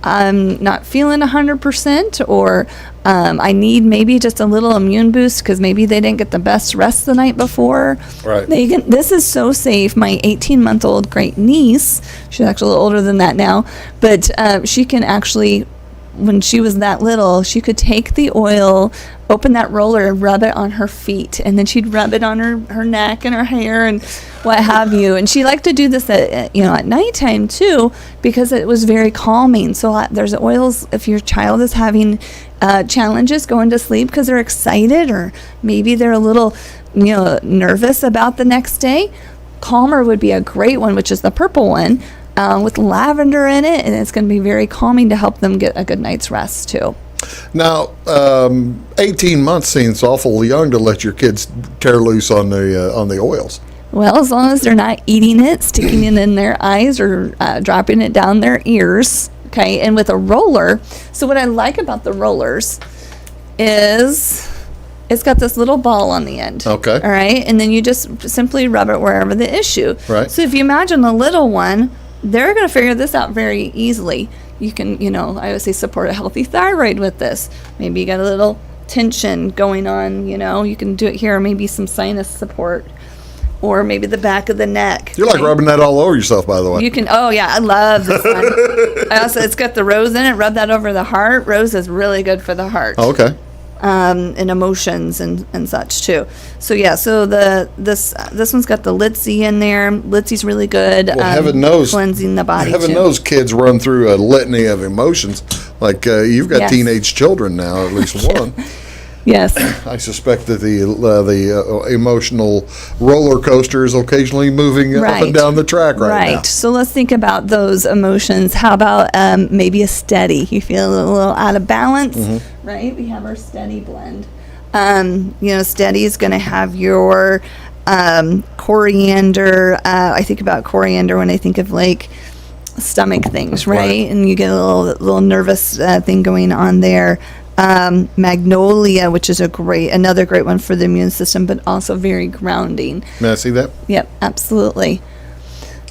I'm not feeling 100%, or I need maybe just a little immune boost because maybe they didn't get the best rest the night before. Right. This is so safe. My 18-month-old great niece, she's actually a little older than that now, but she can actually when she was that little, she could take the oil, open that roller, and rub it on her feet, and then she'd rub it on her neck and her hair and what have you. And she liked to do this at nighttime too, because it was very calming. So there's oils if your child is having challenges going to sleep because they're excited, or maybe they're a little nervous about the next day. Calmer would be a great one, which is the purple one, with lavender in it, and it's going to be very calming to help them get a good night's rest too. Now, 18 months seems awful young to let your kids tear loose on the oils. Well, as long as they're not eating it, sticking it in their eyes, or dropping it down their ears. Okay, and with a roller, so what I like about the rollers is it's got this little ball on the end. Okay. All right, and then you just simply rub it wherever the issue. Right. So if you imagine the little one, they're going to figure this out very easily. You can, I always say support a healthy thyroid with this. Maybe you got a little tension going on, you can do it here, or maybe some sinus support, or maybe the back of the neck. You're like rubbing that all over yourself, by the way. You can, I love this one. It's got the rose in it. Rub that over the heart. Rose is really good for the heart. Oh, okay. And emotions and such too. So this one's got the Litzy in there. Litzy's really good. Well, heaven knows, cleansing the body. Heaven knows, kids run through a litany of emotions. Like you've got teenage children now, at least one. Yes. I suspect that the emotional roller coaster is occasionally moving up and down the track right now. So let's think about those emotions. How about maybe a steady? You feel a little out of balance, right? We have our steady blend. Steady is going to have your coriander. I think about coriander when I think of like stomach things, right? And you get a little nervous thing going on there. Magnolia, which is another great one for the immune system, but also very grounding. May I see that? Yep, absolutely.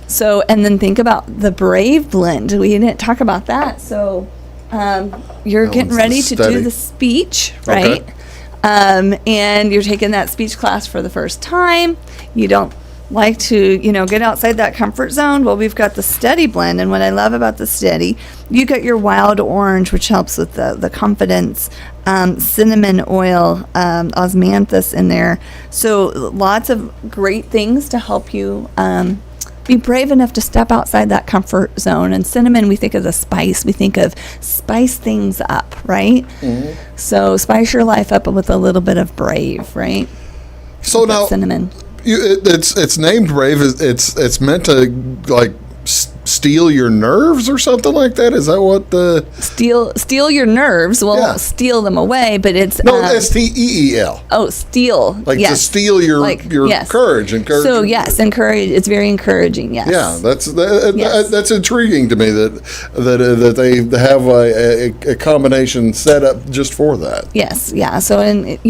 So, and then think about the Brave blend. We didn't talk about that. So, you're getting ready to do the speech, right? Okay. And you're taking that speech class for the first time. You don't like to, get outside that comfort zone. Well, we've got the Steady blend, and what I love about the Steady, you got your wild orange, which helps with the confidence, cinnamon oil, osmanthus in there. So lots of great things to help you be brave enough to step outside that comfort zone. And cinnamon, we think of the spice. We think of spice things up, right? Mm-hmm. So spice your life up with a little bit of Brave, right? So now cinnamon. It's named Brave. It's meant to like steal your nerves or something like that. Is that what the steal your nerves? Well, steal them away, but it's STEEL. Oh, steal. Like to steal your courage. So encourage. It's very encouraging. Yes. Yeah, that's intriguing to me that they have a combination set up just for that. Yes. Yeah. So and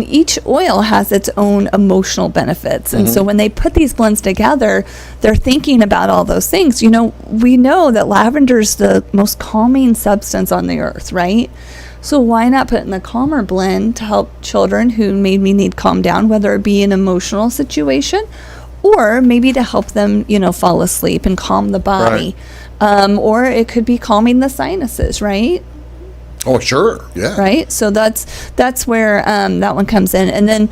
each oil has its own emotional benefits, and so when they put these blends together, they're thinking about all those things. We know that lavender is the most calming substance on the earth, right? So why not put in the calmer blend to help children who maybe need calm down, whether it be an emotional situation or maybe to help them, fall asleep and calm the body. Right. Or it could be calming the sinuses, right? Oh, sure. Yeah. Right. So that's where that one comes in. And then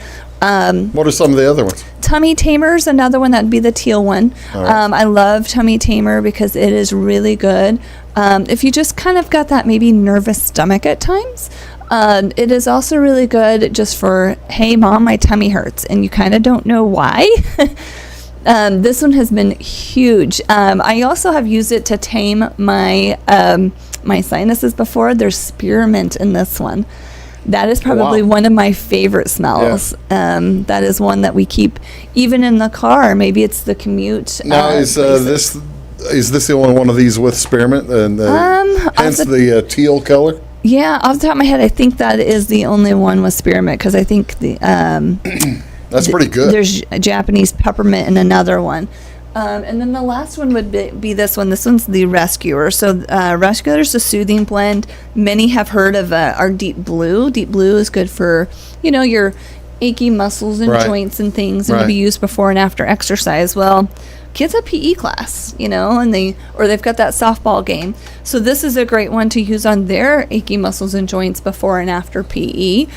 what are some of the other ones? Tummy Tamer is another one. That'd be the teal one. Right. I love Tummy Tamer because it is really good. If you just kind of got that maybe nervous stomach at times, it is also really good just for, hey, Mom, my tummy hurts, and you kind of don't know why. This one has been huge. I also have used it to tame my my sinuses before. There's spearmint in this one. That is probably one of my favorite smells. Yeah. That is one that we keep even in the car. Maybe it's the commute. Now, is this the only one of these with spearmint, and hence the teal color? Yeah, off the top of my head, I think that is the only one with spearmint, because I think the that's pretty good. There's a Japanese peppermint and another one. And then the last one would be this one. This one's the Rescuer. So Rescuer is a soothing blend. Many have heard of our Deep Blue. Deep Blue is good for, your achy muscles and joints and things, and to be used before and after exercise. Well, kids have PE class, and they've got that softball game. So this is a great one to use on their achy muscles and joints before and after PE.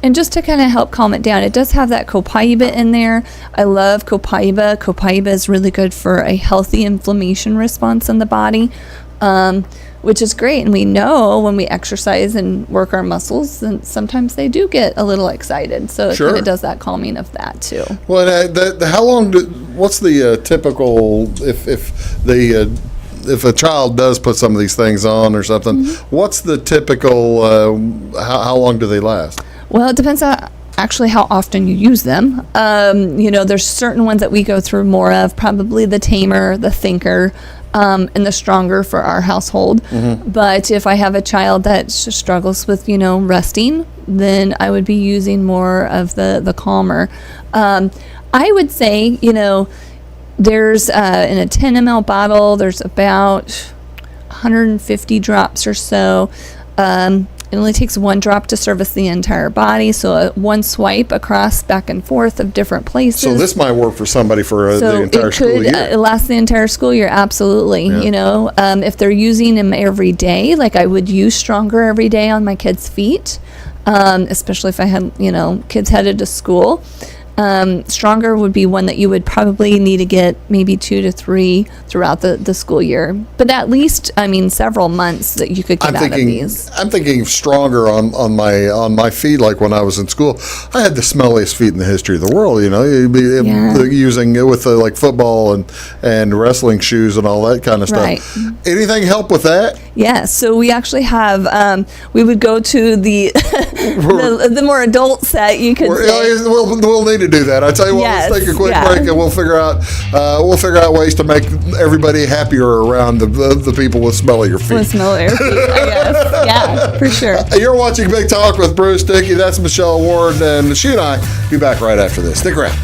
And just to kind of help calm it down. It does have that copaiba in there. I love copaiba. Copaiba is really good for a healthy inflammation response in the body, which is great. And we know when we exercise and work our muscles, then sometimes they do get a little excited. So it kind of does that calming of that too. Well, how long? What's the typical if a child does put some of these things on or something? What's the typical? How long do they last? Well, it depends on actually how often you use them. There's certain ones that we go through more of, probably the Tamer, the Thinker, and the Stronger for our household. But if I have a child that struggles with, resting, then I would be using more of the Calmer. I would say, there's in a 10 ml bottle, there's about 150 drops or so. It only takes one drop to service the entire body, so one swipe across back and forth of different places. So this might work for somebody for the entire school year. It lasts the entire school year, absolutely. Yeah. If they're using them every day, like I would use Stronger every day on my kids' feet, especially if I had, kids headed to school. Stronger would be one that you would probably need to get maybe 2 to 3 throughout the school year, but at least several months that you could get out of these. I'm thinking Stronger on my feet. Like when I was in school, I had the smelliest feet in the history of the world. You'd be using it with like football and wrestling shoes and all that kind of stuff. Right. Anything help with that? Yeah, so we actually have. We would go to the the more adult set. You could say. We'll need to do that. I tell you what, let's take a quick break and we'll figure out ways to make everybody happier around the people with smellier feet. With smellier feet, I guess. Yeah, for sure. You're watching Big Talk with Bruce Dickey. That's Michelle Ward, and she and I be back right after this. Stick around.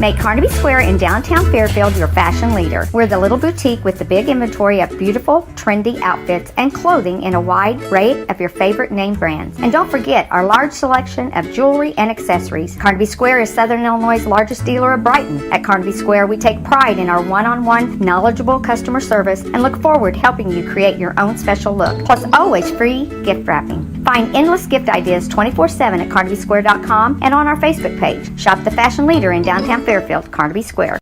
Make Carnaby Square in downtown Fairfield your fashion leader. We're the little boutique with the big inventory of beautiful, trendy outfits and clothing in a wide array of your favorite name brands. And don't forget our large selection of jewelry and accessories. Carnaby Square is Southern Illinois' largest dealer of Brighton. At Carnaby Square, we take pride in our one-on-one, knowledgeable customer service and look forward to helping you create your own special look. Plus, always free gift wrapping. Find endless gift ideas 24/7 at CarnabySquare.com and on our Facebook page. Shop the fashion leader in downtown Fairfield, Carnaby Square.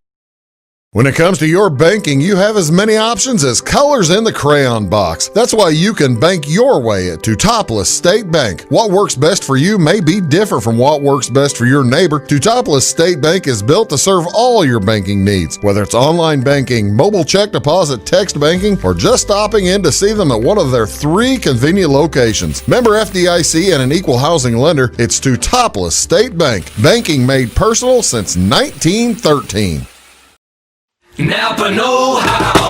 When it comes to your banking, you have as many options as colors in the crayon box. That's why you can bank your way at Teutopolis State Bank. What works best for you may be different from what works best for your neighbor. Teutopolis State Bank is built to serve all your banking needs, whether it's online banking, mobile check deposit, text banking, or just stopping in to see them at one of their 3 convenient locations. Member FDIC and an equal housing lender, it's Teutopolis State Bank. Banking made personal since 1913. Napa know-how.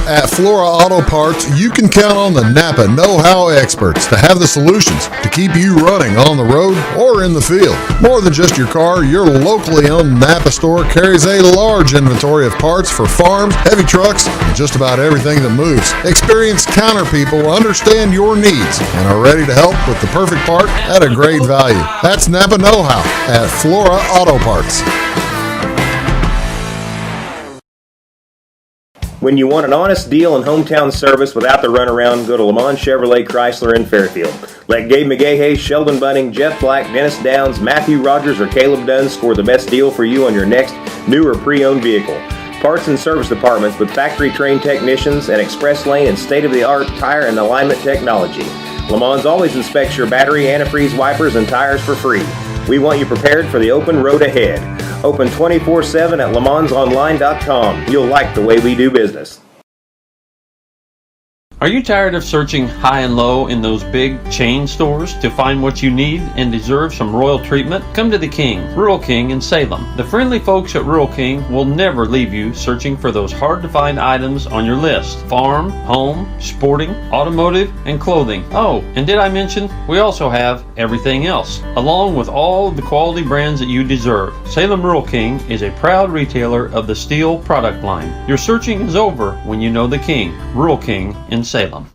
At Flora Auto Parts, you can count on the Napa know-how experts to have the solutions to keep you running on the road or in the field. More than just your car, your locally owned Napa store carries a large inventory of parts for farms, heavy trucks, and just about everything that moves. Experienced counter people understand your needs and are ready to help with the perfect part at a great value. That's Napa know-how at Flora Auto Parts. When you want an honest deal and hometown service without the runaround, go to Lamont Chevrolet Chrysler in Fairfield. Let Gabe McGahey, Sheldon Bunning, Jeff Black, Dennis Downs, Matthew Rogers, or Caleb Dunn score the best deal for you on your next new or pre-owned vehicle. Parts and service departments with factory-trained technicians and express lane and state-of-the-art tire and alignment technology. Lamont always inspects your battery, antifreeze, wipers, and tires for free. We want you prepared for the open road ahead. Open 24/7 at LeMansOnline.com. You'll like the way we do business. Are you tired of searching high and low in those big chain stores to find what you need and deserve some royal treatment? Come to the King, Rural King in Salem. The friendly folks at Rural King will never leave you searching for those hard to find items on your list. Farm, home, sporting, automotive, and clothing. Oh, and did I mention we also have everything else, along with all of the quality brands that you deserve. Salem Rural King is a proud retailer of the steel product line. Your searching is over when you know the King, Rural King in Salem.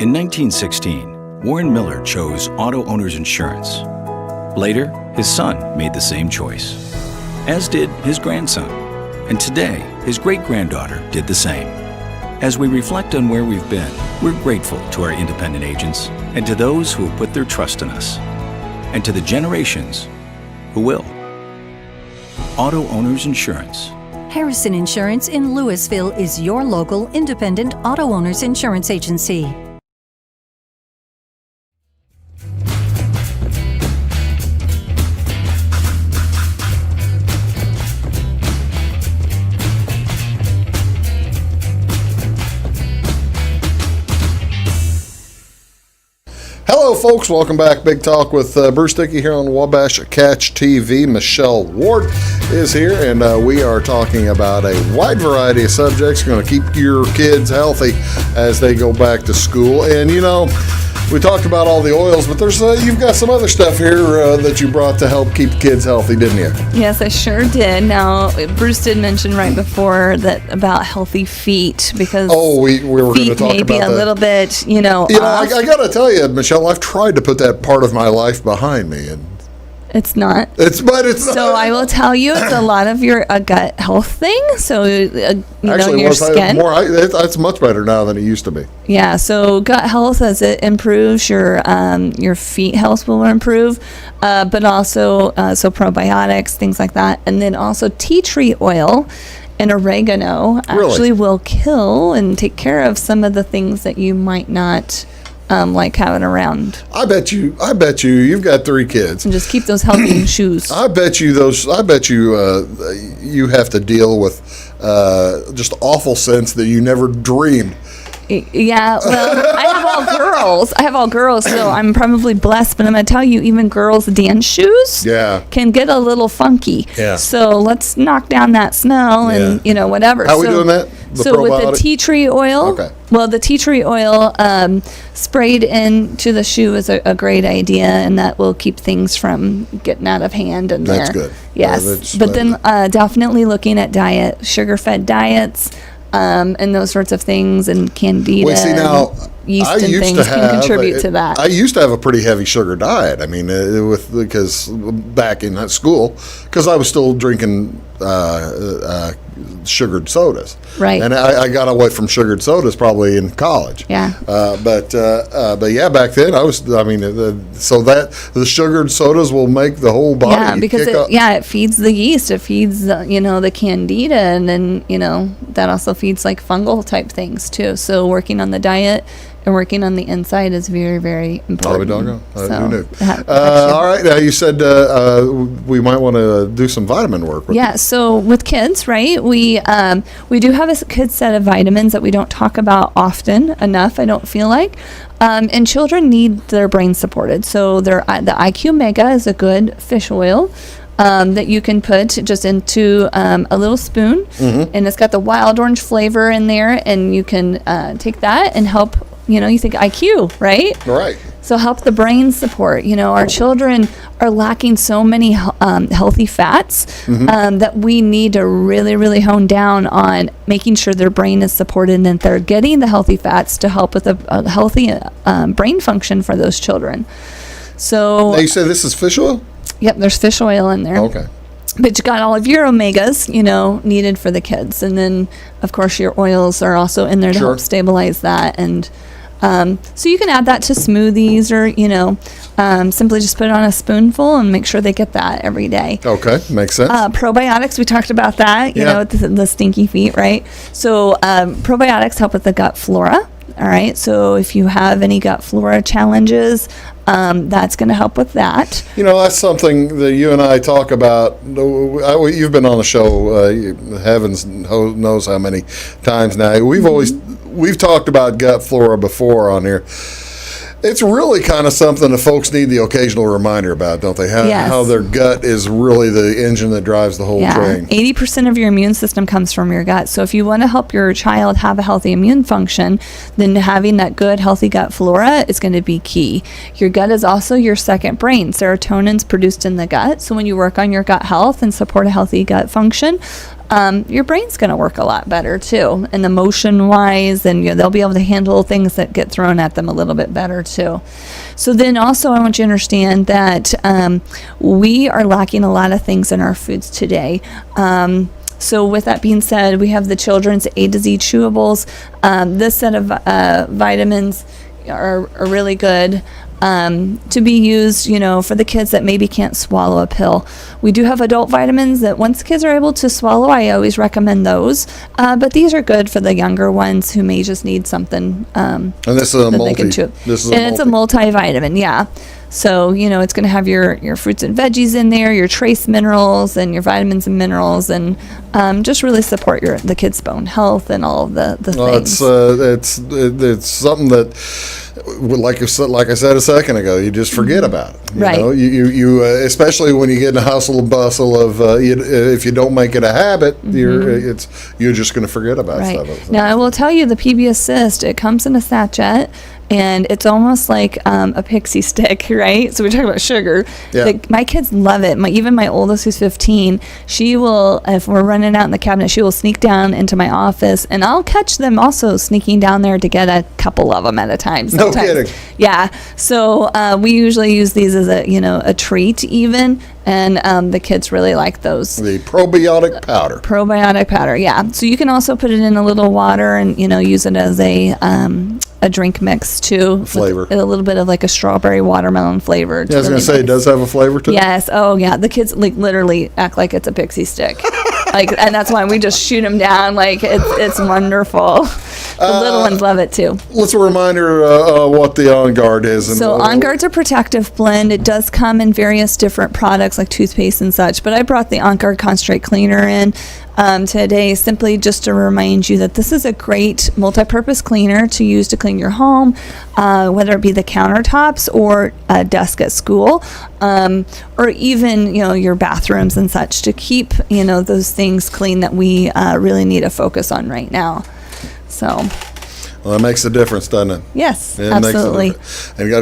In 1916, Warren Miller chose Auto Owners Insurance. Later, his son made the same choice, as did his grandson. And today, his great-granddaughter did the same. As we reflect on where we've been, we're grateful to our independent agents and to those who have put their trust in us, and to the generations who will. Auto Owners Insurance. Harrison Insurance in Louisville is your local independent auto owners insurance agency. Hello, folks. Welcome back. Big Talk with Bruce Dickey here on Wabash Catch TV. Michelle Ward is here, and we are talking about a wide variety of subjects going to keep your kids healthy as they go back to school. And, you know, we talked about all the oils, but there's you've got some other stuff here that you brought to help keep kids healthy, didn't you? Yes, I sure did. Now, Bruce did mention right before that about healthy feet, because we were going to talk about maybe a little bit, you know. I got to tell you, Michelle, I've tried to put that part of my life behind me, and it's not. It's So I will tell you, it's a lot of your gut health thing. So your skin. It's much better now than it used to be. Yeah. So gut health, as it improves, your feet health will improve, but also so probiotics, things like that, and then also tea tree oil and oregano actually will kill and take care of some of the things that you might not like having around. I bet you've got 3 kids. And just keep those healthy shoes. I bet you you have to deal with just awful scents that you never dreamed. Yeah, well, I have all girls, so I'm probably blessed, but I'm going to tell you, even girls' dance shoes can get a little funky. Yeah. So let's knock down that smell and, whatever. How are we doing that? With the tea tree oil, the tea tree oil sprayed into the shoe is a great idea, and that will keep things from getting out of hand in there. That's good. Yes, but then definitely looking at diet, sugar-fed diets, and those sorts of things, and candida. Well, see, now, yeast and things can contribute to that. I used to have a pretty heavy sugar diet. I mean, because back in school, because I was still drinking sugared sodas. Right. And I got away from sugared sodas probably in college. Yeah. But yeah, back then so that the sugared sodas will make the whole body. Yeah, because it feeds the yeast. It feeds the candida, and then that also feeds like fungal type things too. So working on the diet and working on the inside is very, very important. Who knew? All right. Now you said we might want to do some vitamin work. So with kids, right? We do have a kids set of vitamins that we don't talk about often enough, I don't feel like. And children need their brain supported. So the IQ Mega is a good fish oil. That you can put just into a little spoon, and it's got the wild orange flavor in there, and you can take that and help. You think IQ, right? Right. So help the brain support. Our children are lacking so many healthy fats that we need to really, really hone down on making sure their brain is supported and that they're getting the healthy fats to help with a healthy brain function for those children. So now you say this is fish oil? Yep, there's fish oil in there. Okay. But you got all of your omegas, needed for the kids. And then, of course, your oils are also in there to help stabilize that. And so you can add that to smoothies or, simply just put it on a spoonful and make sure they get that every day. Okay, makes sense. Probiotics, we talked about that, with the stinky feet, right? So probiotics help with the gut flora. All right, so if you have any gut flora challenges, that's going to help with that. That's something that you and I talk about. You've been on the show, heavens knows how many times now. We've talked about gut flora before on here. It's really kind of something that folks need the occasional reminder about, don't they? How their gut is really the engine that drives the whole train. 80% of your immune system comes from your gut. So if you want to help your child have a healthy immune function, then having that good, healthy gut flora is going to be key. Your gut is also your second brain. Serotonin's produced in the gut. So when you work on your gut health and support a healthy gut function, your brain's going to work a lot better too, and emotion wise, and they'll be able to handle things that get thrown at them a little bit better too. So then also I want you to understand that we are lacking a lot of things in our foods today. So with that being said, we have the children's A to Z chewables. This set of vitamins are really good to be used, for the kids that maybe can't swallow a pill. We do have adult vitamins that once kids are able to swallow, I always recommend those. But these are good for the younger ones who may just need something. And this is a it's a multivitamin, yeah. So, it's going to have your fruits and veggies in there, your trace minerals and your vitamins and minerals, and just really support the kids' bone health and all of the things. It's something that, like I said a second ago, you just forget about it. Right. You especially when you get in a hustle and bustle of if you don't make it a habit, you're just going to forget about stuff. Now, I will tell you, the PB Assist, it comes in a sachet. And it's almost like a pixie stick, right? So we're talking about sugar. Yeah. My kids love it. Even my oldest, who's 15, she will, if we're running out in the cabinet, she will sneak down into my office, and I'll catch them also sneaking down there to get a couple of them at a time. Sometimes. No kidding. Yeah. So we usually use these as a treat even, and the kids really like those. The probiotic powder. Probiotic powder, yeah. So you can also put it in a little water and use it as a drink mix too. Flavor. With a little bit of like a strawberry watermelon flavor. Yeah, I was going to say, it does have a flavor to it? Yes. Oh, yeah. The kids literally act like it's a pixie stick. And that's why we just shoot them down. It's wonderful. The little ones love it too. Let's a reminder what the On Guard is. So On Guard's a protective blend. It does come in various different products like toothpaste and such, but I brought the On Guard Concentrate Cleaner in today simply just to remind you that this is a great multi-purpose cleaner to use to clean your home, whether it be the countertops or a desk at school, or even your bathrooms and such, to keep those things clean that we really need to focus on right now. So. Well, that makes a difference, doesn't it? Yes, it absolutely. And you got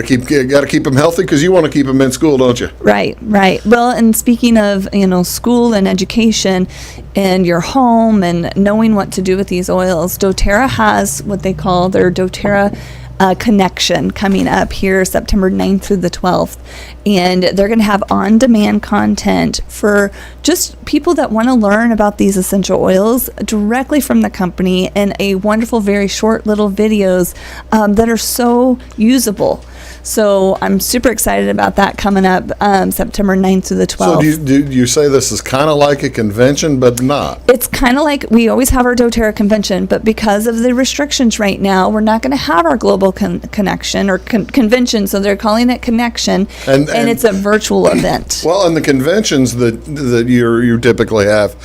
to keep them healthy because you want to keep them in school, don't you? Right. Well, and speaking of school and education and your home and knowing what to do with these oils, doTERRA has what they call their doTERRA Connection coming up here September 9th through the 12th, and they're going to have on-demand content for just people that want to learn about these essential oils directly from the company, and a wonderful, very short little videos that are so usable. So I'm super excited about that coming up September 9th through the 12th. So do you say this is kind of like a convention, but not? It's kind of like we always have our doTERRA convention, but because of the restrictions right now, we're not going to have our global connection or convention. So they're calling it Connection, and it's a virtual event. Well, and the conventions that you typically have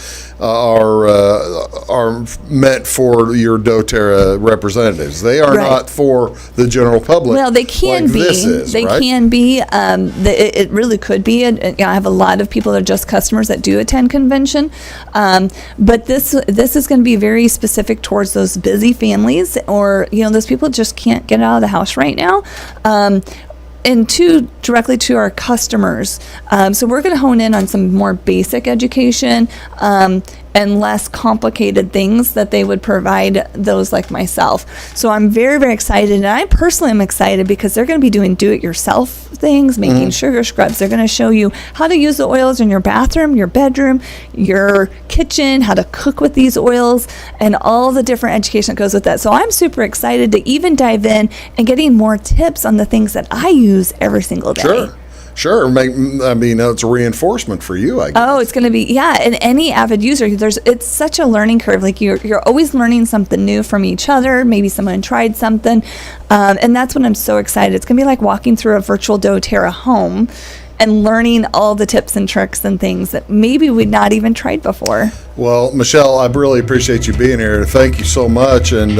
are meant for your doTERRA representatives. They are not for the general public. Well, they can be. They can be. It really could be. I have a lot of people that are just customers that do attend convention, but this is going to be very specific towards those busy families, or those people just can't get out of the house right now. And directly to our customers. So we're going to hone in on some more basic education and less complicated things that they would provide those like myself. So I'm very, very excited. And I personally am excited because they're going to be doing do-it-yourself things, making sugar scrubs. They're going to show you how to use the oils in your bathroom, your bedroom, your kitchen, how to cook with these oils, and all the different education that goes with that. So I'm super excited to even dive in and getting more tips on the things that I use every single day. Sure. It's a reinforcement for you, I guess. Oh, it's going to be, and any avid user, it's such a learning curve. Like you're always learning something new from each other. Maybe someone tried something. And that's when I'm so excited. It's going to be like walking through a virtual doTERRA home and learning all the tips and tricks and things that maybe we'd not even tried before. Well, Michelle, I really appreciate you being here. Thank you so much. And,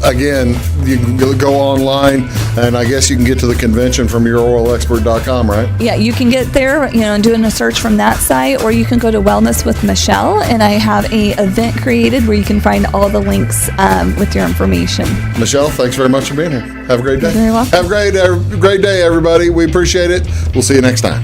again, you can go online, and I guess you can get to the convention from youroilexpert.com, right? Yeah, you can get there, doing a search from that site, or you can go to Wellness with Michelle, and I have a event created where you can find all the links with your information. Michelle, thanks very much for being here. Have a great day. You're very welcome. Have a great day, everybody. We appreciate it. We'll see you next time.